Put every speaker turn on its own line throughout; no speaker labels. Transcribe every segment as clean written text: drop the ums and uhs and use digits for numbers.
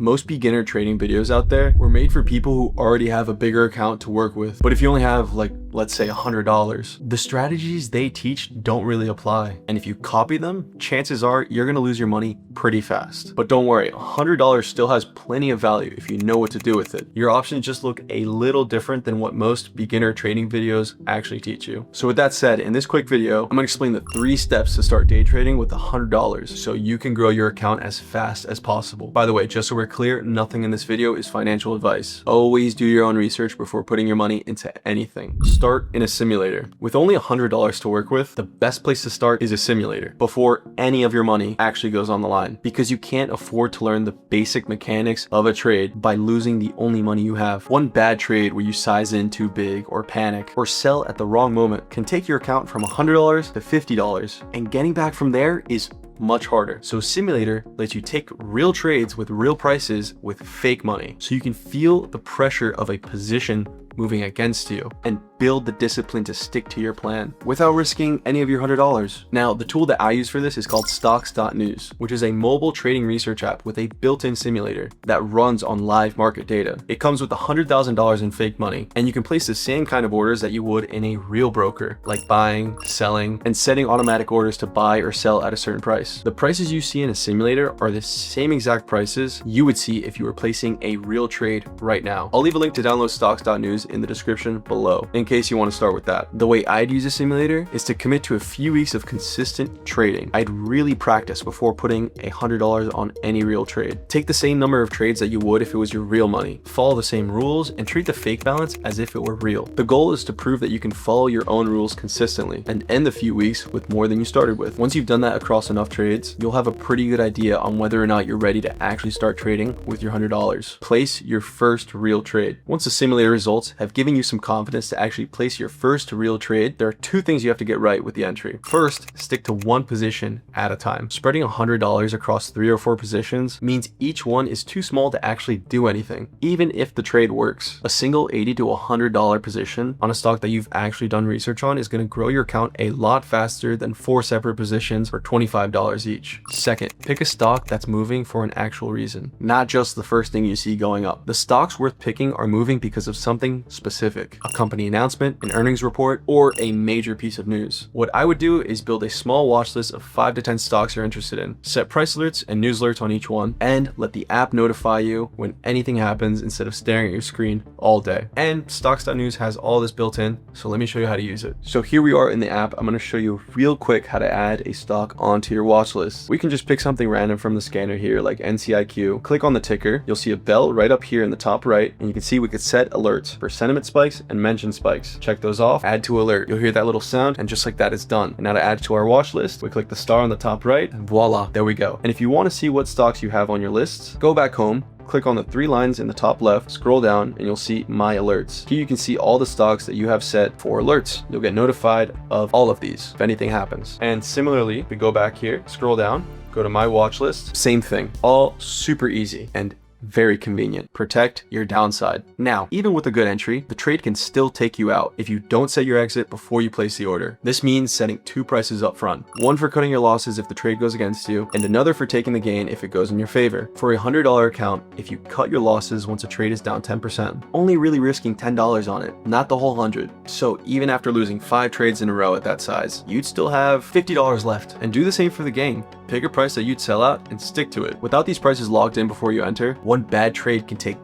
Most beginner trading videos out there were made for people who already have a bigger account to work with. But if you only have, like, let's say $100, the strategies they teach don't really apply. And if you copy them, chances are you're gonna lose your money pretty fast. But don't worry, $100 still has plenty of value if you know what to do with it. Your options just look a little different than what most beginner trading videos actually teach you. So with that said, in this quick video, I'm gonna explain the 3 steps to start day trading with $100 so you can grow your account as fast as possible. By the way, just so we're clear, nothing in this video is financial advice. Always do your own research before putting your money into anything. Start in a simulator. With only $100 to work with, the best place to start is a simulator before any of your money actually goes on the line, because you can't afford to learn the basic mechanics of a trade by losing the only money you have. One bad trade where you size in too big or panic or sell at the wrong moment can take your account from $100 to $50, and getting back from there is much harder. So simulator lets you take real trades with real prices with fake money, so you can feel the pressure of a position moving against you and build the discipline to stick to your plan without risking any of your $100. Now, the tool that I use for this is called Stocks.news, which is a mobile trading research app with a built-in simulator that runs on live market data. It comes with $100,000 in fake money, and you can place the same kind of orders that you would in a real broker, like buying, selling, and setting automatic orders to buy or sell at a certain price. The prices you see in a simulator are the same exact prices you would see if you were placing a real trade right now. I'll leave a link to download Stocks.news in the description below in case you want to start with that. The way I'd use a simulator is to commit to a few weeks of consistent trading. I'd really practice before putting $100 on any real trade. Take the same number of trades that you would if it was your real money. Follow the same rules and treat the fake balance as if it were real. The goal is to prove that you can follow your own rules consistently and end the few weeks with more than you started with. Once you've done that across enough trades, you'll have a pretty good idea on whether or not you're ready to actually start trading with your $100. Place your first real trade. Once the simulator results have given you some confidence to actually place your first real trade, there are 2 things you have to get right with the entry. First, stick to one position at a time. Spreading $100 across 3 or 4 positions means each one is too small to actually do anything, even if the trade works. A single $80 to $100 position on a stock that you've actually done research on is going to grow your account a lot faster than 4 separate positions for $25 each. Second, pick a stock that's moving for an actual reason, not just the first thing you see going up. The stocks worth picking are moving because of something specific, a company announcement, an earnings report, or a major piece of news. What I would do is build a small watch list of 5 to 10 stocks you're interested in, set price alerts and news alerts on each one, and let the app notify you when anything happens instead of staring at your screen all day. And Stocks.news has all this built in, so let me show you how to use it. So here we are in the app. I'm going to show you real quick how to add a stock onto your watch list. We can just pick something random from the scanner here, like NCIQ. Click on the ticker. You'll see a bell right up here in the top right, and you can see we could set alerts for sentiment spikes and mention spikes. Check those off, add to alert. You'll hear that little sound, and just like that, it's done. And now to add to our watch list, we click the star on the top right, and voila, there we go. And if you want to see what stocks you have on your lists, go back home, click on the 3 lines in the top left, scroll down, and you'll see my alerts. Here you can see all the stocks that you have set for alerts. You'll get notified of all of these if anything happens. And similarly, we go back here, scroll down, go to my watch list, same thing, all super easy and very convenient. Protect your downside. Now, even with a good entry, the trade can still take you out if you don't set your exit before you place the order. This means setting 2 prices up front. One for cutting your losses if the trade goes against you, and another for taking the gain if it goes in your favor. For a $100 account, if you cut your losses once a trade is down 10%, only really risking $10 on it, not the whole 100. So even after losing 5 trades in a row at that size, you'd still have $50 left. And do the same for the gain. Pick a price that you'd sell out and stick to it. Without these prices locked in before you enter, one bad trade can take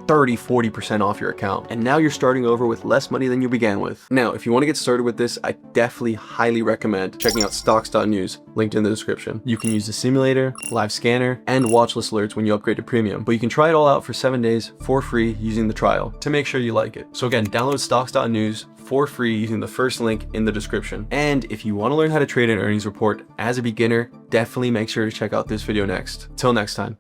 30-40% off your account, and now you're starting over with less money than you began with. Now, if you want to get started with this, I definitely highly recommend checking out Stocks.news, linked in the description. You can use the simulator, live scanner, and watchlist alerts when you upgrade to premium, but you can try it all out for 7 days for free using the trial to make sure you like it. So again, download Stocks.news for free using the first link in the description. And if you want to learn how to trade an earnings report as a beginner, definitely make sure to check out this video next. Till next time.